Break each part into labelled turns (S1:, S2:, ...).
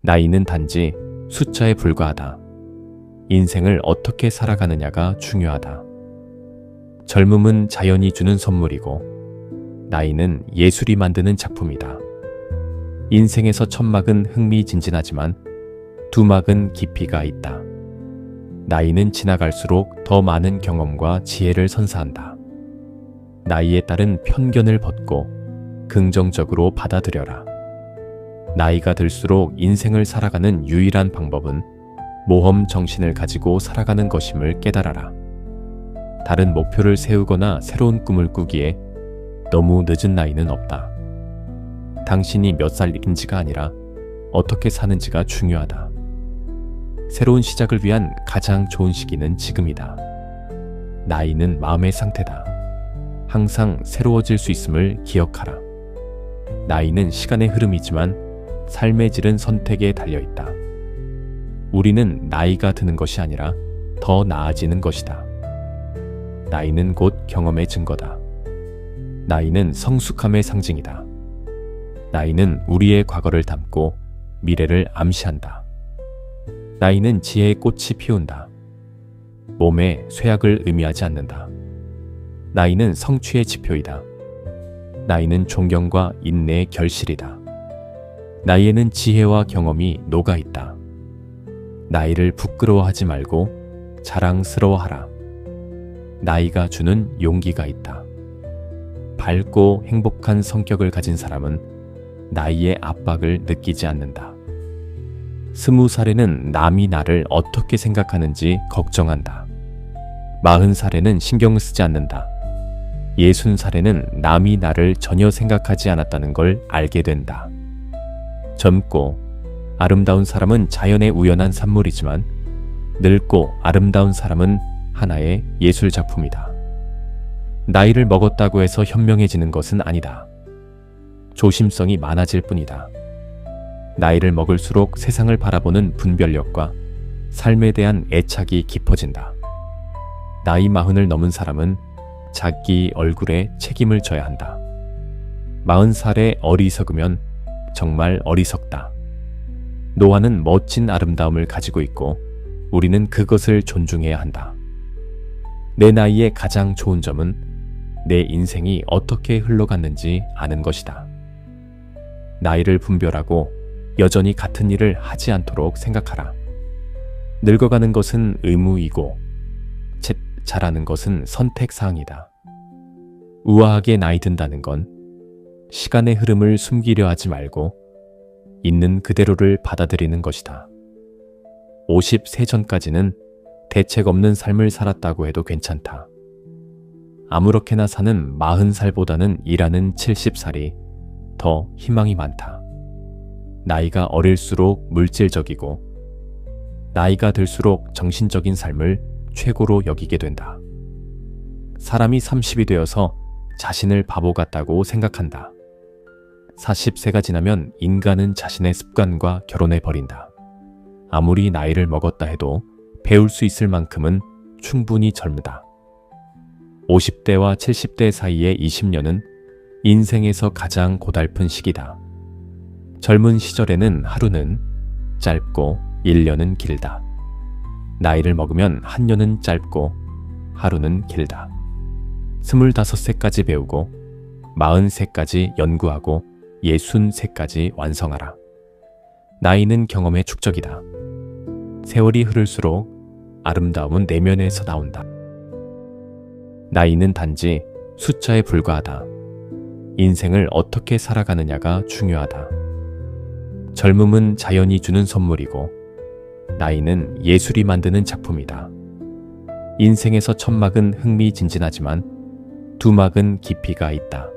S1: 나이는 단지 숫자에 불과하다. 인생을 어떻게 살아가느냐가 중요하다. 젊음은 자연이 주는 선물이고 나이는 예술이 만드는 작품이다. 인생에서 첫 막은 흥미진진하지만 두 막은 깊이가 있다. 나이는 지나갈수록 더 많은 경험과 지혜를 선사한다. 나이에 따른 편견을 벗고 긍정적으로 받아들여라. 나이가 들수록 인생을 살아가는 유일한 방법은 모험 정신을 가지고 살아가는 것임을 깨달아라. 다른 목표를 세우거나 새로운 꿈을 꾸기에 너무 늦은 나이는 없다. 당신이 몇 살인지가 아니라 어떻게 사는지가 중요하다. 새로운 시작을 위한 가장 좋은 시기는 지금이다. 나이는 마음의 상태다. 항상 새로워질 수 있음을 기억하라. 나이는 시간의 흐름이지만 삶의 질은 선택에 달려있다. 우리는 나이가 드는 것이 아니라 더 나아지는 것이다. 나이는 곧 경험의 증거다. 나이는 성숙함의 상징이다. 나이는 우리의 과거를 담고 미래를 암시한다. 나이는 지혜의 꽃이 피운다. 몸에 쇠약을 의미하지 않는다. 나이는 성취의 지표이다. 나이는 존경과 인내의 결실이다. 나이에는 지혜와 경험이 녹아있다. 나이를 부끄러워하지 말고 자랑스러워하라. 나이가 주는 용기가 있다. 밝고 행복한 성격을 가진 사람은 나이의 압박을 느끼지 않는다. 20살에는 남이 나를 어떻게 생각하는지 걱정한다. 40살에는 신경을 쓰지 않는다. 60살에는 남이 나를 전혀 생각하지 않았다는 걸 알게 된다. 젊고 아름다운 사람은 자연의 우연한 산물이지만 늙고 아름다운 사람은 하나의 예술 작품이다. 나이를 먹었다고 해서 현명해지는 것은 아니다. 조심성이 많아질 뿐이다. 나이를 먹을수록 세상을 바라보는 분별력과 삶에 대한 애착이 깊어진다. 나이 40을 넘은 사람은 자기 얼굴에 책임을 져야 한다. 40살에 어리석으면 정말 어리석다. 노화는 멋진 아름다움을 가지고 있고 우리는 그것을 존중해야 한다. 내 나이의 가장 좋은 점은 내 인생이 어떻게 흘러갔는지 아는 것이다. 나이를 분별하고 여전히 같은 일을 하지 않도록 생각하라. 늙어가는 것은 의무이고 자라는 것은 선택사항이다. 우아하게 나이 든다는 건 시간의 흐름을 숨기려 하지 말고 있는 그대로를 받아들이는 것이다. 50세 전까지는 대책 없는 삶을 살았다고 해도 괜찮다. 아무렇게나 사는 40살보다는 일하는 70살이 더 희망이 많다. 나이가 어릴수록 물질적이고 나이가 들수록 정신적인 삶을 최고로 여기게 된다. 사람이 30이 되어서 자신을 바보 같다고 생각한다. 40세가 지나면 인간은 자신의 습관과 결혼해버린다. 아무리 나이를 먹었다 해도 배울 수 있을 만큼은 충분히 젊다. 50대와 70대 사이의 20년은 인생에서 가장 고달픈 시기다. 젊은 시절에는 하루는 짧고 1년은 길다. 나이를 먹으면 한 년은 짧고 하루는 길다. 25세까지 배우고 40세까지 연구하고 60세까지 완성하라. 나이는 경험의 축적이다. 세월이 흐를수록 아름다움은 내면에서 나온다. 나이는 단지 숫자에 불과하다. 인생을 어떻게 살아가느냐가 중요하다. 젊음은 자연이 주는 선물이고 나이는 예술이 만드는 작품이다. 인생에서 첫 막은 흥미진진하지만 두 막은 깊이가 있다.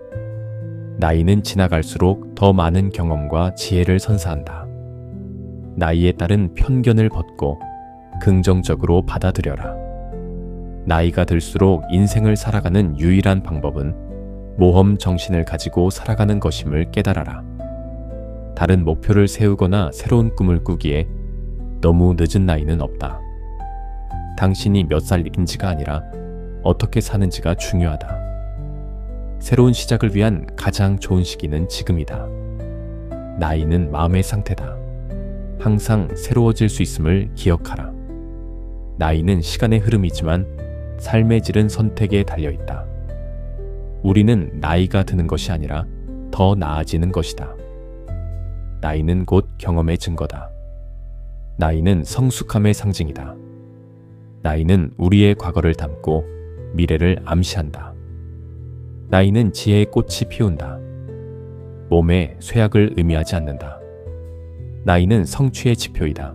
S1: 나이는 지나갈수록 더 많은 경험과 지혜를 선사한다. 나이에 따른 편견을 벗고 긍정적으로 받아들여라. 나이가 들수록 인생을 살아가는 유일한 방법은 모험 정신을 가지고 살아가는 것임을 깨달아라. 다른 목표를 세우거나 새로운 꿈을 꾸기에 너무 늦은 나이는 없다. 당신이 몇 살인지가 아니라 어떻게 사는지가 중요하다. 새로운 시작을 위한 가장 좋은 시기는 지금이다. 나이는 마음의 상태다. 항상 새로워질 수 있음을 기억하라. 나이는 시간의 흐름이지만 삶의 질은 선택에 달려있다. 우리는 나이가 드는 것이 아니라 더 나아지는 것이다. 나이는 곧 경험의 증거다. 나이는 성숙함의 상징이다. 나이는 우리의 과거를 담고 미래를 암시한다. 나이는 지혜의 꽃이 피운다. 몸에 쇠약을 의미하지 않는다. 나이는 성취의 지표이다.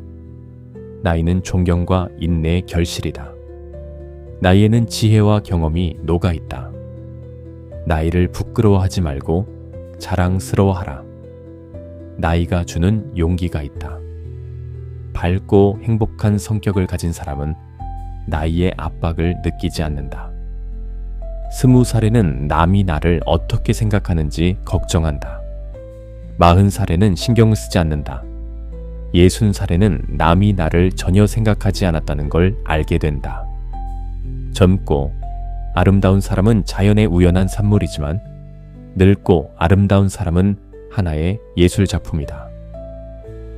S1: 나이는 존경과 인내의 결실이다. 나이에는 지혜와 경험이 녹아있다. 나이를 부끄러워하지 말고 자랑스러워하라. 나이가 주는 용기가 있다. 밝고 행복한 성격을 가진 사람은 나이의 압박을 느끼지 않는다. 20살에는 남이 나를 어떻게 생각하는지 걱정한다. 40살에는 신경 쓰지 않는다. 60살에는 남이 나를 전혀 생각하지 않았다는 걸 알게 된다. 젊고 아름다운 사람은 자연의 우연한 산물이지만 늙고 아름다운 사람은 하나의 예술 작품이다.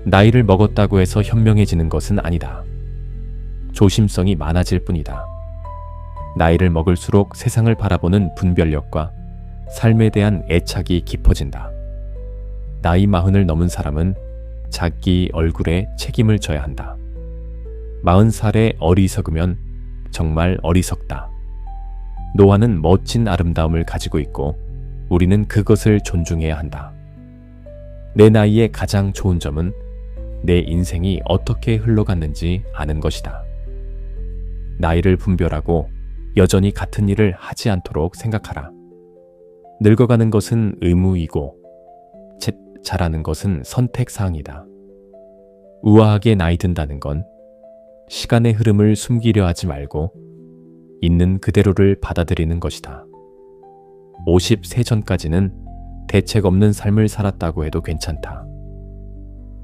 S1: 나이를 먹었다고 해서 현명해지는 것은 아니다. 조심성이 많아질 뿐이다. 나이를 먹을수록 세상을 바라보는 분별력과 삶에 대한 애착이 깊어진다. 나이 40을 넘은 사람은 자기 얼굴에 책임을 져야 한다. 40살에 어리석으면 정말 어리석다. 노화는 멋진 아름다움을 가지고 있고 우리는 그것을 존중해야 한다. 내 나이에 가장 좋은 점은 내 인생이 어떻게 흘러갔는지 아는 것이다. 나이를 분별하고 여전히 같은 일을 하지 않도록 생각하라. 늙어가는 것은 의무이고 자라는 것은 선택사항이다. 우아하게 나이 든다는 건 시간의 흐름을 숨기려 하지 말고 있는 그대로를 받아들이는 것이다. 50세 전까지는 대책 없는 삶을 살았다고 해도 괜찮다.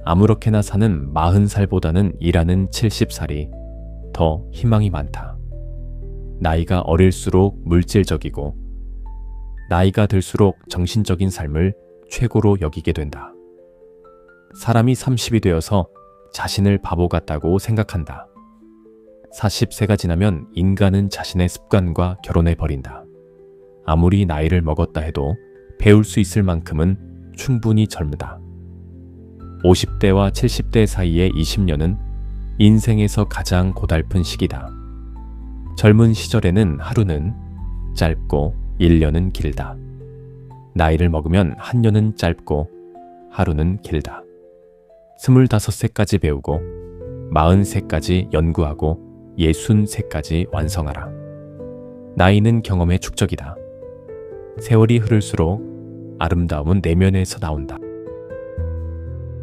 S1: 아무렇게나 사는 40살보다는 일하는 70살이 더 희망이 많다. 나이가 어릴수록 물질적이고 나이가 들수록 정신적인 삶을 최고로 여기게 된다. 사람이 30이 되어서 자신을 바보 같다고 생각한다. 40세가 지나면 인간은 자신의 습관과 결혼해버린다. 아무리 나이를 먹었다 해도 배울 수 있을 만큼은 충분히 젊다. 50대와 70대 사이의 20년은 인생에서 가장 고달픈 시기다. 젊은 시절에는 하루는 짧고 1년은 길다. 나이를 먹으면 한 년은 짧고 하루는 길다. 25세까지 배우고 40세까지 연구하고 60세까지 완성하라. 나이는 경험의 축적이다. 세월이 흐를수록 아름다움은 내면에서 나온다.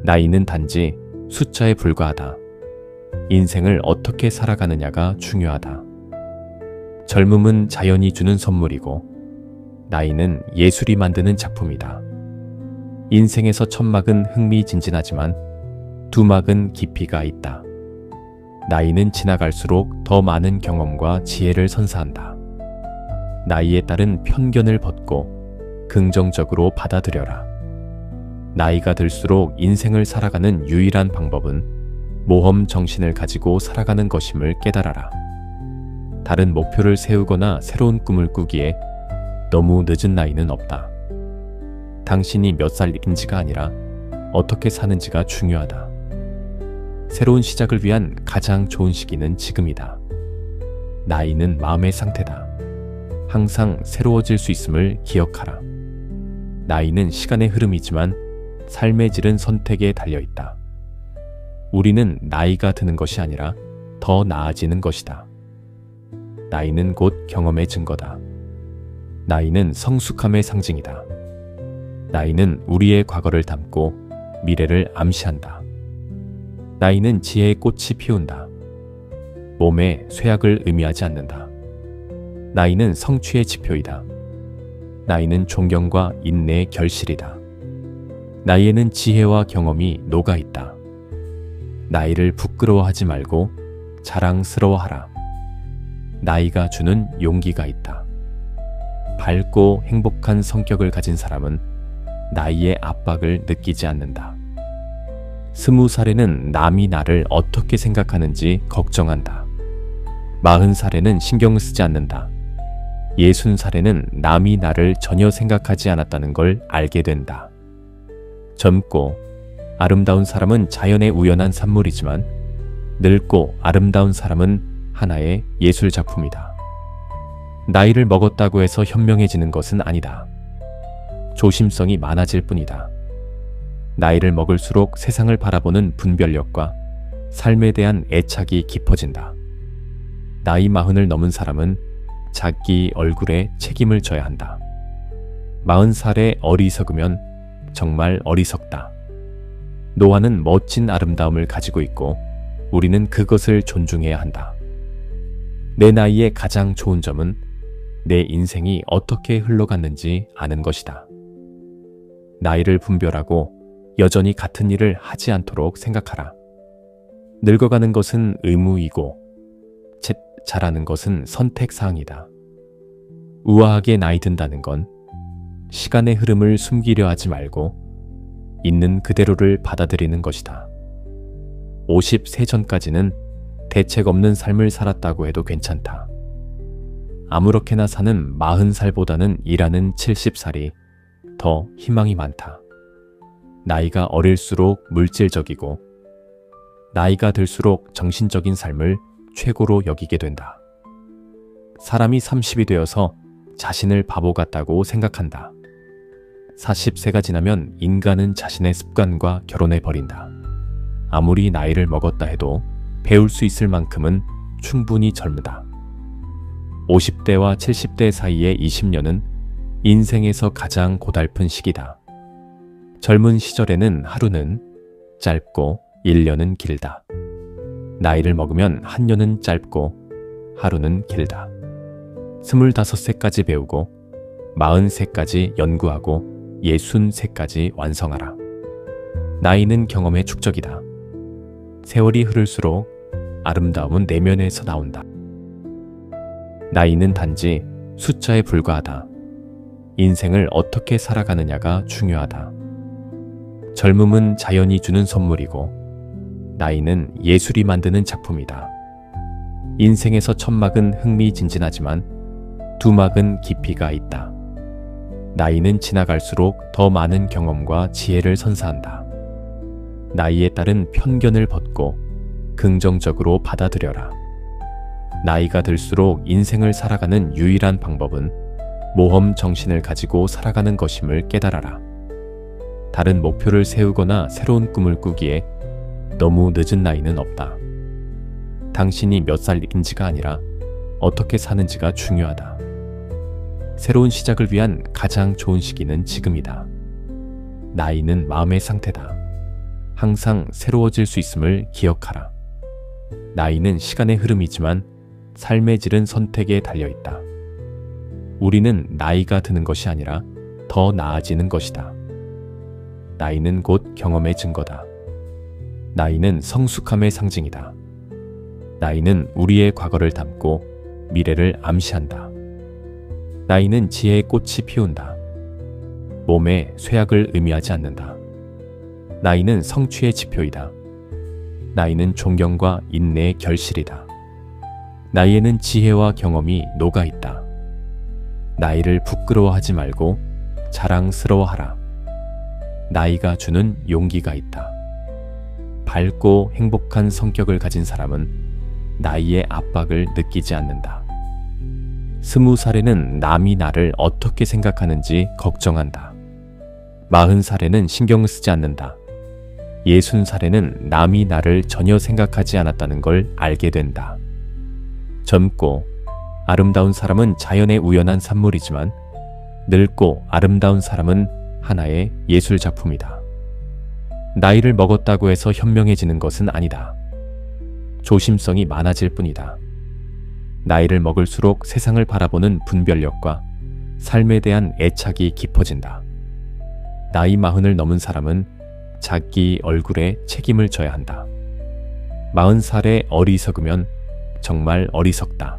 S1: 나이는 단지 숫자에 불과하다. 인생을 어떻게 살아가느냐가 중요하다. 젊음은 자연이 주는 선물이고 나이는 예술이 만드는 작품이다. 인생에서 첫 막은 흥미진진하지만 두 막은 깊이가 있다. 나이는 지나갈수록 더 많은 경험과 지혜를 선사한다. 나이에 따른 편견을 벗고 긍정적으로 받아들여라. 나이가 들수록 인생을 살아가는 유일한 방법은 모험 정신을 가지고 살아가는 것임을 깨달아라. 다른 목표를 세우거나 새로운 꿈을 꾸기에 너무 늦은 나이는 없다. 당신이 몇 살인지가 아니라 어떻게 사는지가 중요하다. 새로운 시작을 위한 가장 좋은 시기는 지금이다. 나이는 마음의 상태다. 항상 새로워질 수 있음을 기억하라. 나이는 시간의 흐름이지만 삶의 질은 선택에 달려있다. 우리는 나이가 드는 것이 아니라 더 나아지는 것이다. 나이는 곧 경험의 증거다. 나이는 성숙함의 상징이다. 나이는 우리의 과거를 담고 미래를 암시한다. 나이는 지혜의 꽃이 피운다. 몸에 쇠약을 의미하지 않는다. 나이는 성취의 지표이다. 나이는 존경과 인내의 결실이다. 나이에는 지혜와 경험이 녹아있다. 나이를 부끄러워하지 말고 자랑스러워하라. 나이가 주는 용기가 있다. 밝고 행복한 성격을 가진 사람은 나이의 압박을 느끼지 않는다. 20살에는 남이 나를 어떻게 생각하는지 걱정한다. 40살에는 신경 쓰지 않는다. 60살에는 남이 나를 전혀 생각하지 않았다는 걸 알게 된다. 젊고 아름다운 사람은 자연의 우연한 산물이지만 늙고 아름다운 사람은 하나의 예술 작품이다. 나이를 먹었다고 해서 현명해지는 것은 아니다. 조심성이 많아질 뿐이다. 나이를 먹을수록 세상을 바라보는 분별력과 삶에 대한 애착이 깊어진다. 나이 40을 넘은 사람은 자기 얼굴에 책임을 져야 한다. 40살에 어리석으면 정말 어리석다. 노아는 멋진 아름다움을 가지고 있고 우리는 그것을 존중해야 한다. 내 나이에 가장 좋은 점은 내 인생이 어떻게 흘러갔는지 아는 것이다. 나이를 분별하고 여전히 같은 일을 하지 않도록 생각하라. 늙어가는 것은 의무이고 자라는 것은 선택사항이다. 우아하게 나이 든다는 건 시간의 흐름을 숨기려 하지 말고 있는 그대로를 받아들이는 것이다. 50세 전까지는 대책 없는 삶을 살았다고 해도 괜찮다. 아무렇게나 사는 40살보다는 일하는 70살이 더 희망이 많다. 나이가 어릴수록 물질적이고 나이가 들수록 정신적인 삶을 최고로 여기게 된다. 사람이 30이 되어서 자신을 바보 같다고 생각한다. 40세가 지나면 인간은 자신의 습관과 결혼해 버린다. 아무리 나이를 먹었다 해도 배울 수 있을 만큼은 충분히 젊다. 50대와 70대 사이의 20년은 인생에서 가장 고달픈 시기다. 젊은 시절에는 하루는 짧고 1년은 길다. 나이를 먹으면 한 년은 짧고 하루는 길다. 25세까지 배우고 40세까지 연구하고 60세까지 완성하라. 나이는 경험의 축적이다. 세월이 흐를수록 아름다움은 내면에서 나온다. 나이는 단지 숫자에 불과하다. 인생을 어떻게 살아가느냐가 중요하다. 젊음은 자연이 주는 선물이고 나이는 예술이 만드는 작품이다. 인생에서 첫 막은 흥미진진하지만 두 막은 깊이가 있다. 나이는 지나갈수록 더 많은 경험과 지혜를 선사한다. 나이에 따른 편견을 벗고 긍정적으로 받아들여라. 나이가 들수록 인생을 살아가는 유일한 방법은 모험 정신을 가지고 살아가는 것임을 깨달아라. 다른 목표를 세우거나 새로운 꿈을 꾸기에 너무 늦은 나이는 없다. 당신이 몇 살인지가 아니라 어떻게 사는지가 중요하다. 새로운 시작을 위한 가장 좋은 시기는 지금이다. 나이는 마음의 상태다. 항상 새로워질 수 있음을 기억하라. 나이는 시간의 흐름이지만 삶의 질은 선택에 달려있다. 우리는 나이가 드는 것이 아니라 더 나아지는 것이다. 나이는 곧 경험의 증거다. 나이는 성숙함의 상징이다. 나이는 우리의 과거를 담고 미래를 암시한다. 나이는 지혜의 꽃이 피운다. 몸에 쇠약을 의미하지 않는다. 나이는 성취의 지표이다. 나이는 존경과 인내의 결실이다. 나이에는 지혜와 경험이 녹아있다. 나이를 부끄러워하지 말고 자랑스러워하라. 나이가 주는 용기가 있다. 밝고 행복한 성격을 가진 사람은 나이의 압박을 느끼지 않는다. 20살에는 남이 나를 어떻게 생각하는지 걱정한다. 40살에는 신경 쓰지 않는다. 60살에는 남이 나를 전혀 생각하지 않았다는 걸 알게 된다. 젊고 아름다운 사람은 자연의 우연한 산물이지만 늙고 아름다운 사람은 하나의 예술 작품이다. 나이를 먹었다고 해서 현명해지는 것은 아니다. 조심성이 많아질 뿐이다. 나이를 먹을수록 세상을 바라보는 분별력과 삶에 대한 애착이 깊어진다. 나이 40을 넘은 사람은 자기 얼굴에 책임을 져야 한다. 40살에 어리석으면 정말 어리석다.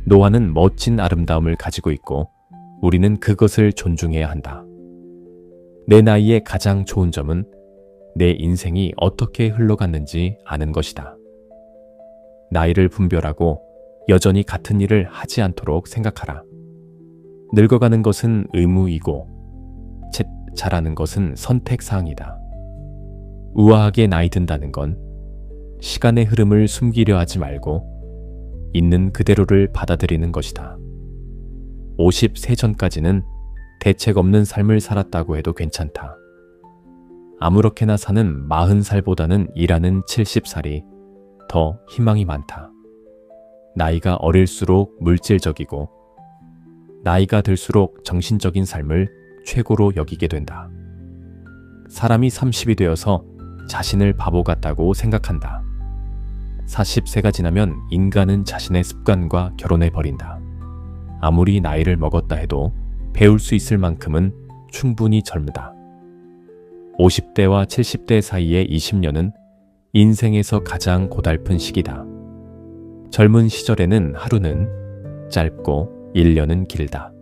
S1: 노아는 멋진 아름다움을 가지고 있고 우리는 그것을 존중해야 한다. 내 나이에 가장 좋은 점은 내 인생이 어떻게 흘러갔는지 아는 것이다. 나이를 분별하고 여전히 같은 일을 하지 않도록 생각하라. 늙어가는 것은 의무이고 채 자라는 것은 선택사항이다. 우아하게 나이 든다는 건 시간의 흐름을 숨기려 하지 말고 있는 그대로를 받아들이는 것이다. 50세 전까지는 대책 없는 삶을 살았다고 해도 괜찮다. 아무렇게나 사는 40살보다는 일하는 70살이 더 희망이 많다. 나이가 어릴수록 물질적이고 나이가 들수록 정신적인 삶을 최고로 여기게 된다. 사람이 30이 되어서 자신을 바보 같다고 생각한다. 40세가 지나면 인간은 자신의 습관과 결혼해 버린다. 아무리 나이를 먹었다 해도 배울 수 있을 만큼은 충분히 젊다. 50대와 70대 사이의 20년은 인생에서 가장 고달픈 시기다. 젊은 시절에는 하루는 짧고 1년은 길다.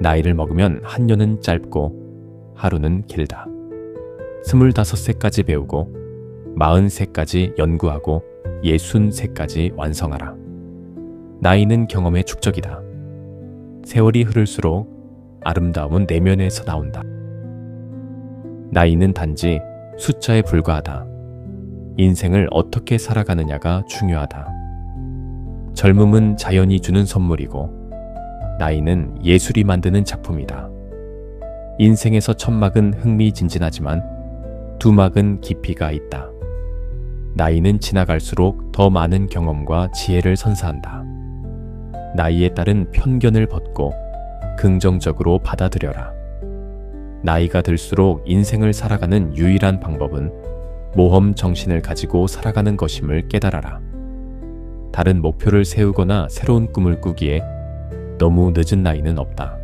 S1: 나이를 먹으면 한 년은 짧고 하루는 길다. 25세까지 배우고 40세까지 연구하고 60세까지 완성하라. 나이는 경험의 축적이다. 세월이 흐를수록 아름다움은 내면에서 나온다. 나이는 단지 숫자에 불과하다. 인생을 어떻게 살아가느냐가 중요하다. 젊음은 자연이 주는 선물이고 나이는 예술이 만드는 작품이다. 인생에서 첫 막은 흥미진진하지만 두 막은 깊이가 있다. 나이는 지나갈수록 더 많은 경험과 지혜를 선사한다. 나이에 따른 편견을 벗고 긍정적으로 받아들여라. 나이가 들수록 인생을 살아가는 유일한 방법은 모험 정신을 가지고 살아가는 것임을 깨달아라. 다른 목표를 세우거나 새로운 꿈을 꾸기에 너무 늦은 나이는 없다.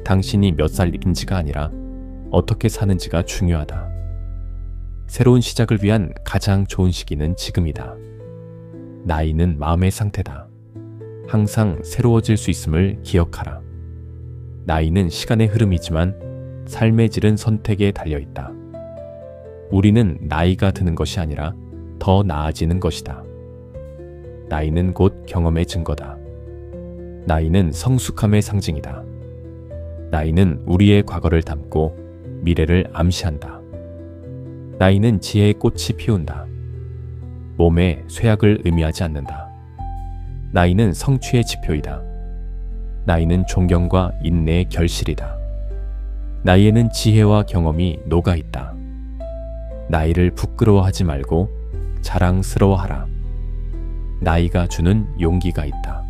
S1: 당신이 몇 살인지가 아니라 어떻게 사는지가 중요하다. 새로운 시작을 위한 가장 좋은 시기는 지금이다. 나이는 마음의 상태다. 항상 새로워질 수 있음을 기억하라. 나이는 시간의 흐름이지만 삶의 질은 선택에 달려있다. 우리는 나이가 드는 것이 아니라 더 나아지는 것이다. 나이는 곧 경험의 증거다. 나이는 성숙함의 상징이다. 나이는 우리의 과거를 담고 미래를 암시한다. 나이는 지혜의 꽃이 피운다. 몸에 쇠약을 의미하지 않는다. 나이는 성취의 지표이다. 나이는 존경과 인내의 결실이다. 나이에는 지혜와 경험이 녹아있다. 나이를 부끄러워하지 말고 자랑스러워하라. 나이가 주는 용기가 있다.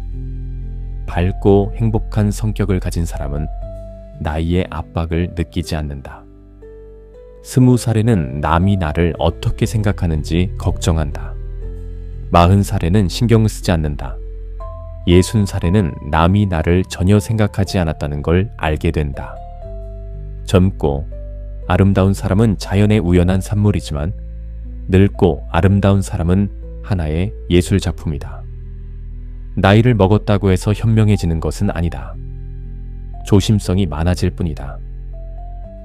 S1: 밝고 행복한 성격을 가진 사람은 나이의 압박을 느끼지 않는다. 20살에는 남이 나를 어떻게 생각하는지 걱정한다. 40살에는 신경 쓰지 않는다. 60살에는 남이 나를 전혀 생각하지 않았다는 걸 알게 된다. 젊고 아름다운 사람은 자연의 우연한 산물이지만 늙고 아름다운 사람은 하나의 예술 작품이다. 나이를 먹었다고 해서 현명해지는 것은 아니다. 조심성이 많아질 뿐이다.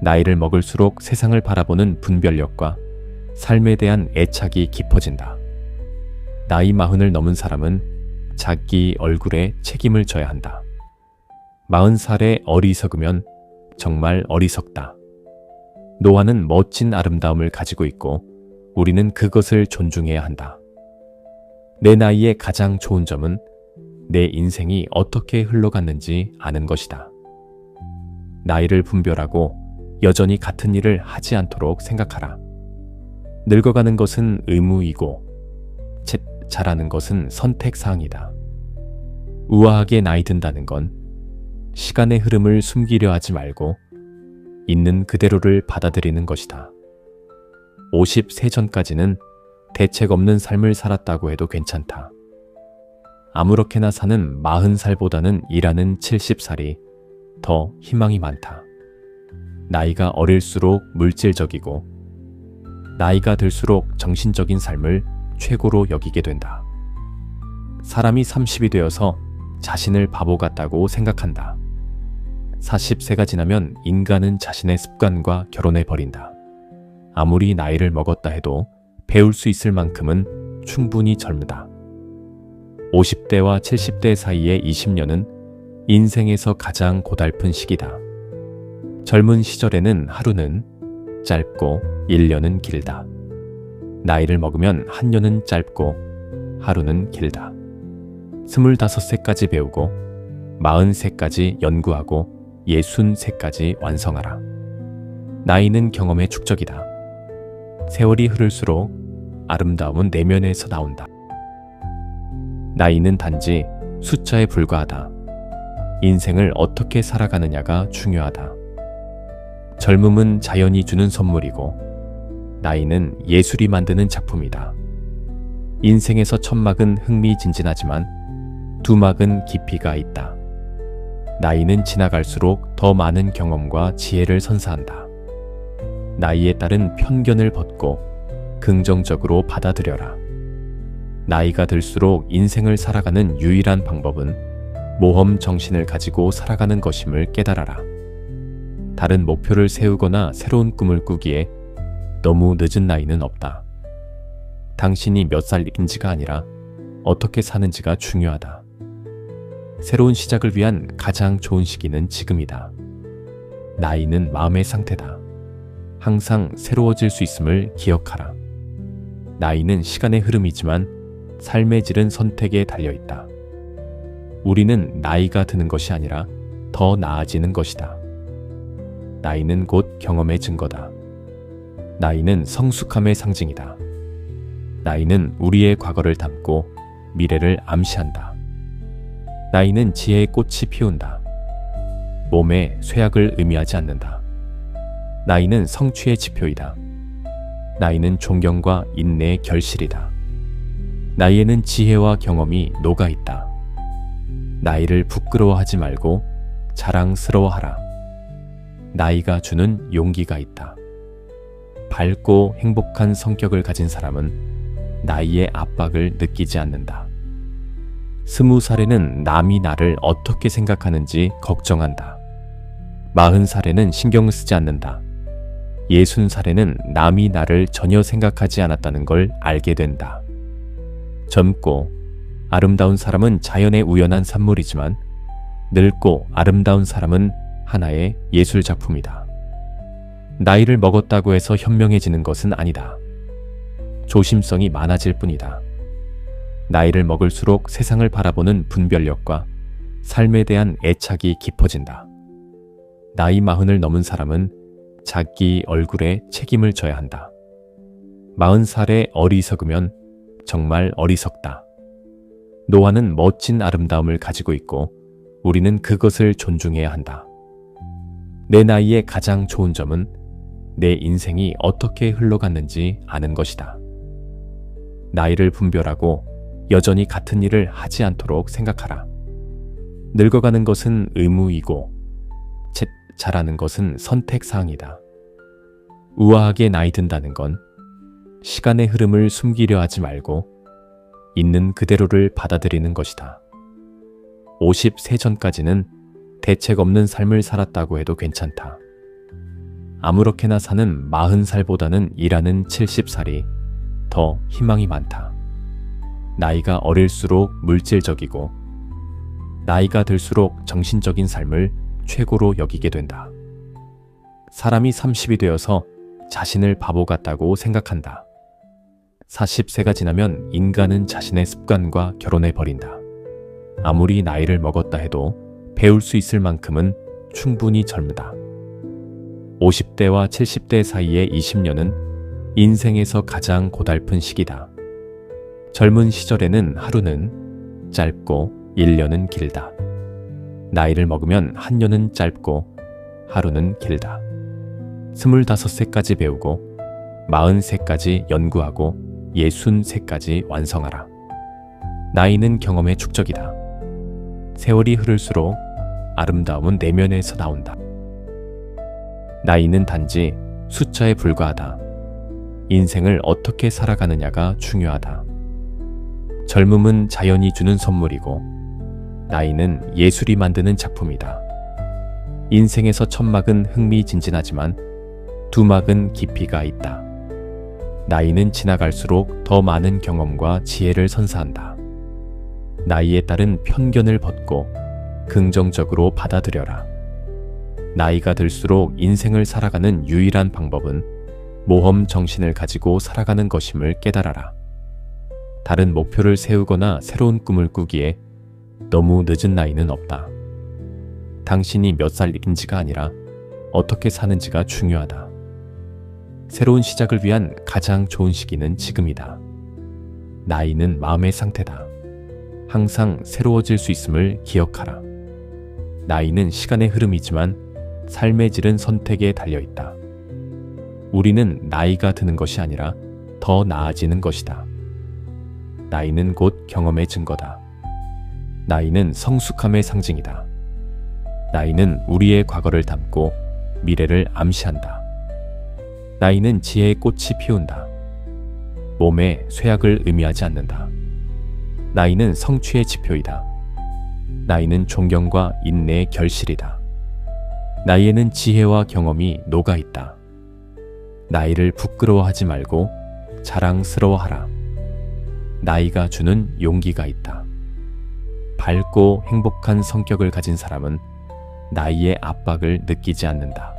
S1: 나이를 먹을수록 세상을 바라보는 분별력과 삶에 대한 애착이 깊어진다. 나이 40을 넘은 사람은 자기 얼굴에 책임을 져야 한다. 40살에 어리석으면 정말 어리석다. 노화는 멋진 아름다움을 가지고 있고 우리는 그것을 존중해야 한다. 내 나이의 가장 좋은 점은 내 인생이 어떻게 흘러갔는지 아는 것이다. 나이를 분별하고 여전히 같은 일을 하지 않도록 생각하라. 늙어가는 것은 의무이고 채 자라는 것은 선택사항이다. 우아하게 나이 든다는 건 시간의 흐름을 숨기려 하지 말고 있는 그대로를 받아들이는 것이다. 50세 전까지는 대책 없는 삶을 살았다고 해도 괜찮다. 아무렇게나 사는 40살보다는 일하는 70살이 더 희망이 많다. 나이가 어릴수록 물질적이고 나이가 들수록 정신적인 삶을 최고로 여기게 된다. 사람이 30이 되어서 자신을 바보 같다고 생각한다. 40세가 지나면 인간은 자신의 습관과 결혼해 버린다. 아무리 나이를 먹었다 해도 배울 수 있을 만큼은 충분히 젊다. 50대와 70대 사이의 20년은 인생에서 가장 고달픈 시기다. 젊은 시절에는 하루는 짧고 1년은 길다. 나이를 먹으면 한 년은 짧고 하루는 길다. 25세까지 배우고 40세까지 연구하고 63세까지 완성하라. 나이는 경험의 축적이다. 세월이 흐를수록 아름다움은 내면에서 나온다. 나이는 단지 숫자에 불과하다. 인생을 어떻게 살아가느냐가 중요하다. 젊음은 자연이 주는 선물이고 나이는 예술이 만드는 작품이다. 인생에서 첫 막은 흥미진진하지만 두 막은 깊이가 있다. 나이는 지나갈수록 더 많은 경험과 지혜를 선사한다. 나이에 따른 편견을 벗고 긍정적으로 받아들여라. 나이가 들수록 인생을 살아가는 유일한 방법은 모험 정신을 가지고 살아가는 것임을 깨달아라. 다른 목표를 세우거나 새로운 꿈을 꾸기에 너무 늦은 나이는 없다. 당신이 몇 살인지가 아니라 어떻게 사는지가 중요하다. 새로운 시작을 위한 가장 좋은 시기는 지금이다. 나이는 마음의 상태다. 항상 새로워질 수 있음을 기억하라. 나이는 시간의 흐름이지만 삶의 질은 선택에 달려있다. 우리는 나이가 드는 것이 아니라 더 나아지는 것이다. 나이는 곧 경험의 증거다. 나이는 성숙함의 상징이다. 나이는 우리의 과거를 담고 미래를 암시한다. 나이는 지혜의 꽃이 피운다. 몸에 쇠약을 의미하지 않는다. 나이는 성취의 지표이다. 나이는 존경과 인내의 결실이다. 나이에는 지혜와 경험이 녹아있다. 나이를 부끄러워하지 말고 자랑스러워하라. 나이가 주는 용기가 있다. 밝고 행복한 성격을 가진 사람은 나이의 압박을 느끼지 않는다. 20살에는 남이 나를 어떻게 생각하는지 걱정한다. 40살에는 신경 쓰지 않는다. 60살에는 남이 나를 전혀 생각하지 않았다는 걸 알게 된다. 젊고 아름다운 사람은 자연의 우연한 산물이지만 늙고 아름다운 사람은 하나의 예술 작품이다. 나이를 먹었다고 해서 현명해지는 것은 아니다. 조심성이 많아질 뿐이다. 나이를 먹을수록 세상을 바라보는 분별력과 삶에 대한 애착이 깊어진다. 나이 40을 넘은 사람은 자기 얼굴에 책임을 져야 한다. 40살에 어리석으면 정말 어리석다. 노화는 멋진 아름다움을 가지고 있고 우리는 그것을 존중해야 한다. 내 나이의 가장 좋은 점은 내 인생이 어떻게 흘러갔는지 아는 것이다. 나이를 분별하고 여전히 같은 일을 하지 않도록 생각하라. 늙어가는 것은 의무이고 자라는 것은 선택사항이다. 우아하게 나이 든다는 건 시간의 흐름을 숨기려 하지 말고 있는 그대로를 받아들이는 것이다. 50세 전까지는 대책 없는 삶을 살았다고 해도 괜찮다. 아무렇게나 사는 40살보다는 일하는 70살이 더 희망이 많다. 나이가 어릴수록 물질적이고 나이가 들수록 정신적인 삶을 최고로 여기게 된다. 사람이 30이 되어서 자신을 바보 같다고 생각한다. 40세가 지나면 인간은 자신의 습관과 결혼해버린다. 아무리 나이를 먹었다 해도 배울 수 있을 만큼은 충분히 젊다. 50대와 70대 사이의 20년은 인생에서 가장 고달픈 시기다. 젊은 시절에는 하루는 짧고 1년은 길다. 나이를 먹으면 한 년은 짧고 하루는 길다. 25세까지 배우고 40세까지 연구하고 63세까지 완성하라. 나이는 경험의 축적이다. 세월이 흐를수록 아름다움은 내면에서 나온다. 나이는 단지 숫자에 불과하다. 인생을 어떻게 살아가느냐가 중요하다. 젊음은 자연이 주는 선물이고 나이는 예술이 만드는 작품이다. 인생에서 첫 막은 흥미진진하지만 두 막은 깊이가 있다. 나이는 지나갈수록 더 많은 경험과 지혜를 선사한다. 나이에 따른 편견을 벗고 긍정적으로 받아들여라. 나이가 들수록 인생을 살아가는 유일한 방법은 모험 정신을 가지고 살아가는 것임을 깨달아라. 다른 목표를 세우거나 새로운 꿈을 꾸기에 너무 늦은 나이는 없다. 당신이 몇 살인지가 아니라 어떻게 사는지가 중요하다. 새로운 시작을 위한 가장 좋은 시기는 지금이다. 나이는 마음의 상태다. 항상 새로워질 수 있음을 기억하라. 나이는 시간의 흐름이지만 삶의 질은 선택에 달려있다. 우리는 나이가 드는 것이 아니라 더 나아지는 것이다. 나이는 곧 경험의 증거다. 나이는 성숙함의 상징이다. 나이는 우리의 과거를 담고 미래를 암시한다. 나이는 지혜의 꽃이 피운다. 몸에 쇠약을 의미하지 않는다. 나이는 성취의 지표이다. 나이는 존경과 인내의 결실이다. 나이에는 지혜와 경험이 녹아있다. 나이를 부끄러워하지 말고 자랑스러워하라. 나이가 주는 용기가 있다. 밝고 행복한 성격을 가진 사람은 나이의 압박을 느끼지 않는다.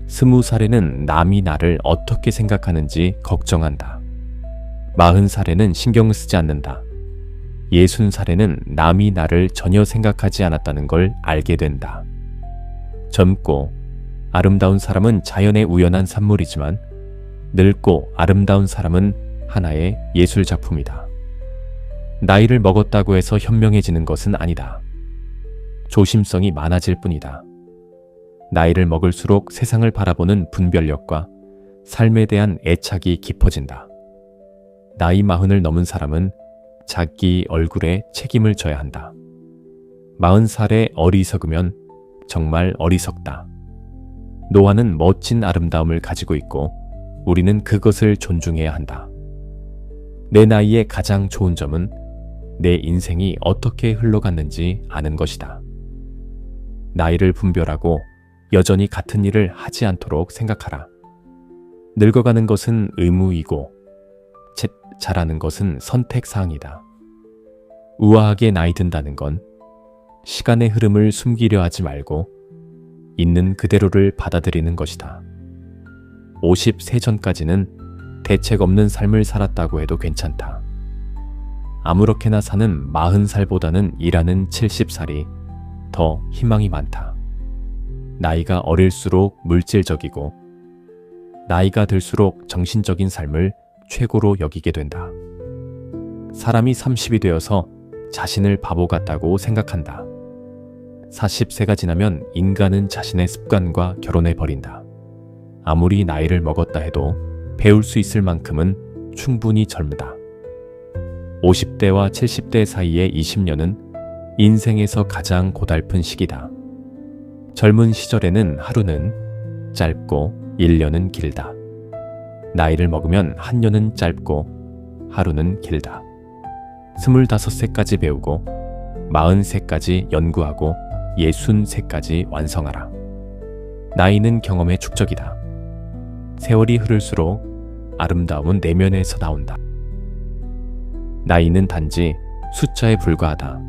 S1: 20살에는 남이 나를 어떻게 생각하는지 걱정한다. 40살에는 신경 쓰지 않는다. 60살에는 남이 나를 전혀 생각하지 않았다는 걸 알게 된다. 젊고 아름다운 사람은 자연의 우연한 산물이지만 늙고 아름다운 사람은 하나의 예술 작품이다. 나이를 먹었다고 해서 현명해지는 것은 아니다. 조심성이 많아질 뿐이다. 나이를 먹을수록 세상을 바라보는 분별력과 삶에 대한 애착이 깊어진다. 나이 40을 넘은 사람은 자기 얼굴에 책임을 져야 한다. 40살에 어리석으면 정말 어리석다. 노화는 멋진 아름다움을 가지고 있고 우리는 그것을 존중해야 한다. 내 나이의 가장 좋은 점은 내 인생이 어떻게 흘러갔는지 아는 것이다. 나이를 분별하고 여전히 같은 일을 하지 않도록 생각하라. 늙어가는 것은 의무이고 자라는 것은 선택사항이다. 우아하게 나이 든다는 건 시간의 흐름을 숨기려 하지 말고 있는 그대로를 받아들이는 것이다. 50세 전까지는 대책 없는 삶을 살았다고 해도 괜찮다. 아무렇게나 사는 40살보다는 일하는 70살이 더 희망이 많다. 나이가 어릴수록 물질적이고 나이가 들수록 정신적인 삶을 최고로 여기게 된다. 사람이 30이 되어서 자신을 바보 같다고 생각한다. 40세가 지나면 인간은 자신의 습관과 결혼해버린다. 아무리 나이를 먹었다 해도 배울 수 있을 만큼은 충분히 젊다. 50대와 70대 사이의 20년은 인생에서 가장 고달픈 시기다. 젊은 시절에는 하루는 짧고 1년은 길다. 나이를 먹으면 한 년은 짧고 하루는 길다. 25세까지 배우고 40세까지 연구하고 60세까지 완성하라. 나이는 경험의 축적이다. 세월이 흐를수록 아름다움은 내면에서 나온다. 나이는 단지 숫자에 불과하다.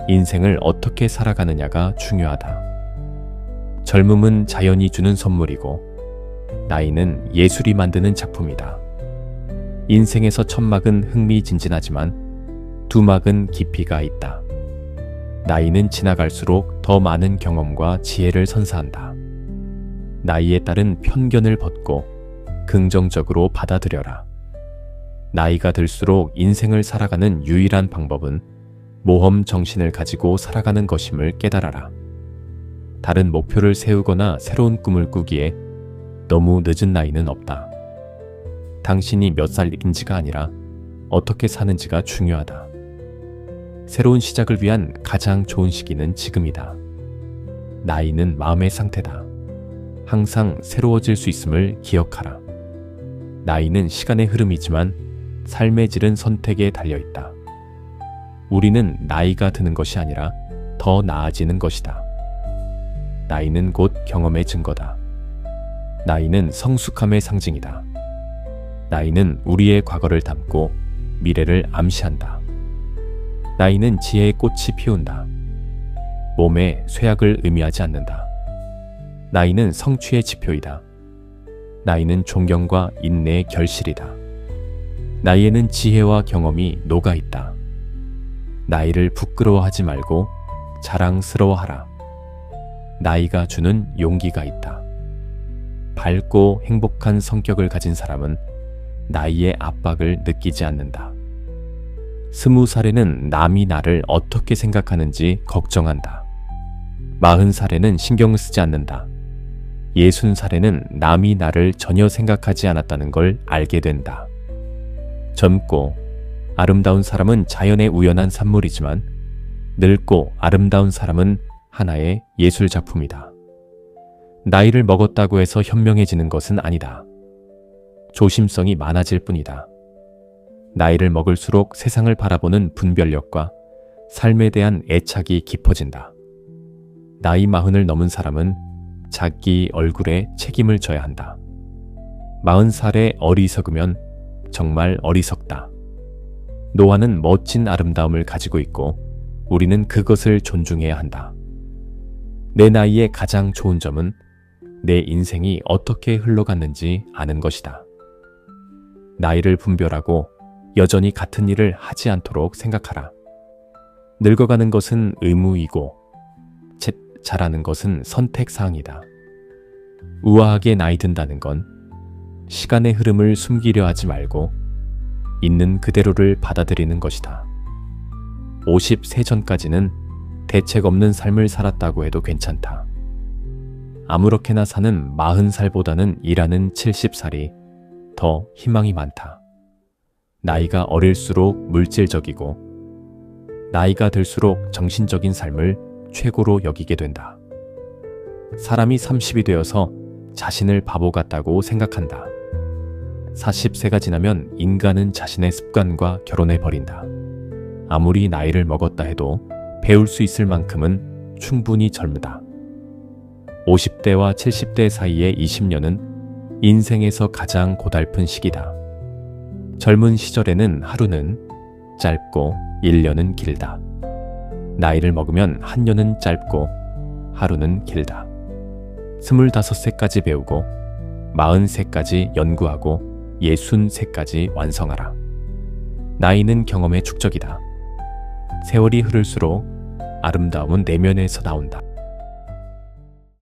S1: 인생을 어떻게 살아가느냐가 중요하다. 젊음은 자연이 주는 선물이고 나이는 예술이 만드는 작품이다. 인생에서 첫 막은 흥미진진하지만 두 막은 깊이가 있다. 나이는 지나갈수록 더 많은 경험과 지혜를 선사한다. 나이에 따른 편견을 벗고 긍정적으로 받아들여라. 나이가 들수록 인생을 살아가는 유일한 방법은 모험 정신을 가지고 살아가는 것임을 깨달아라. 다른 목표를 세우거나 새로운 꿈을 꾸기에 너무 늦은 나이는 없다. 당신이 몇 살인지가 아니라 어떻게 사는지가 중요하다. 새로운 시작을 위한 가장 좋은 시기는 지금이다. 나이는 마음의 상태다. 항상 새로워질 수 있음을 기억하라. 나이는 시간의 흐름이지만 삶의 질은 선택에 달려있다. 우리는 나이가 드는 것이 아니라 더 나아지는 것이다. 나이는 곧 경험의 증거다. 나이는 성숙함의 상징이다. 나이는 우리의 과거를 담고 미래를 암시한다. 나이는 지혜의 꽃이 피운다. 몸에 쇠약을 의미하지 않는다. 나이는 성취의 지표이다. 나이는 존경과 인내의 결실이다. 나이에는 지혜와 경험이 녹아있다. 나이를 부끄러워하지 말고 자랑스러워하라. 나이가 주는 용기가 있다. 밝고 행복한 성격을 가진 사람은 나이의 압박을 느끼지 않는다. 20살에는 남이 나를 어떻게 생각하는지 걱정한다. 40살에는 신경 쓰지 않는다. 60살에는 남이 나를 전혀 생각하지 않았다는 걸 알게 된다. 젊고 아름다운 사람은 자연의 우연한 산물이지만 늙고 아름다운 사람은 하나의 예술 작품이다. 나이를 먹었다고 해서 현명해지는 것은 아니다. 조심성이 많아질 뿐이다. 나이를 먹을수록 세상을 바라보는 분별력과 삶에 대한 애착이 깊어진다. 나이 40을 넘은 사람은 자기 얼굴에 책임을 져야 한다. 40살에 어리석으면 정말 어리석다. 노화는 멋진 아름다움을 가지고 있고 우리는 그것을 존중해야 한다. 내 나이에 가장 좋은 점은 내 인생이 어떻게 흘러갔는지 아는 것이다. 나이를 분별하고 여전히 같은 일을 하지 않도록 생각하라. 늙어가는 것은 의무이고 자라는 것은 선택사항이다. 우아하게 나이 든다는 건 시간의 흐름을 숨기려 하지 말고 있는 그대로를 받아들이는 것이다. 50세 전까지는 대책 없는 삶을 살았다고 해도 괜찮다. 아무렇게나 사는 40살보다는 일하는 70살이 더 희망이 많다. 나이가 어릴수록 물질적이고 나이가 들수록 정신적인 삶을 최고로 여기게 된다. 사람이 30이 되어서 자신을 바보 같다고 생각한다. 40세가 지나면 인간은 자신의 습관과 결혼해버린다. 아무리 나이를 먹었다 해도 배울 수 있을 만큼은 충분히 젊다. 50대와 70대 사이의 20년은 인생에서 가장 고달픈 시기다. 젊은 시절에는 하루는 짧고 1년은 길다. 나이를 먹으면 한 년은 짧고 하루는 길다. 25세까지 배우고 40세까지 연구하고 60세까지 완성하라. 나이는 경험의 축적이다. 세월이 흐를수록 아름다움은 내면에서 나온다.